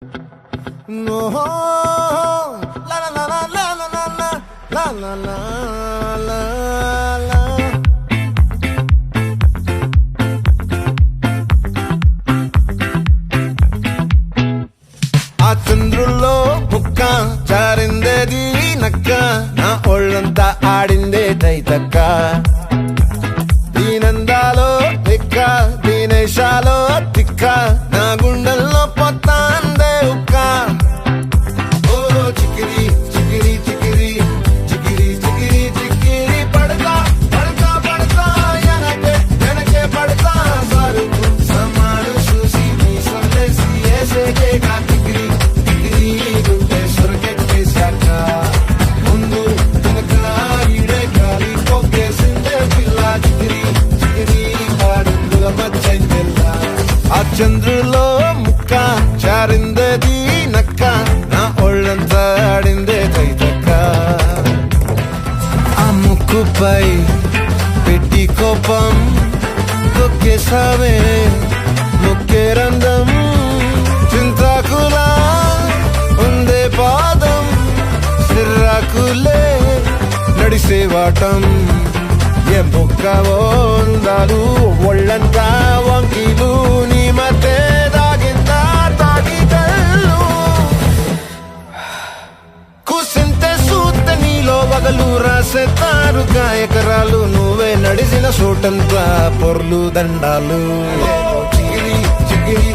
No, la la la la la la la la la la la la. ఆ చంద్రుల్లో ముక్క జారిందేది నక్క నా ఒళ్ళంతా ఆడిందే దైతక్క దీనందాలో తిక్క దీనేశాలో తిక్క నా గుండెల్లో పొత్తాందే ఉక్క ఓ చికిరి చికిరి చికిరి చికిరి చికిరి చికిరి పడతా పడతా పడతా ఎనకే ఎనకే పడతా సరుకు సమాను చూసి నీ సందేశి ఏసేకే కా చికిరి చికిరి గుండె సొరకెట్టేశాక ముందు వెనక ఈడే గాలి కొక్కేసిందే పిల్ల చికిరి చికిరి ఆడుందుల మచ్చంజెల్ల ఆ చంద్రులో ముక్క చారిందది నక్క నా ఒళ్ళంతా ఆడిందే కైతక్క ఆ ముక్కుపై పెట్టి కోపం తొక్కేసావే ముక్కే రంధం చింతాకులా ఉందే పాదం సిర్రాకులే నడిసే వాటం ఏ బొక్కవో అందాలు ఒళ్ళంతా వంకీలు నీ మధ్య దాగిందా తాగిదల్లు కూసింతే సూత్తే నీలో వగలు రాసేతారు గాయకరాలు నువ్వే నడిసిన చోటంతా పొర్లు దండాలు చిగిరి చిగిరి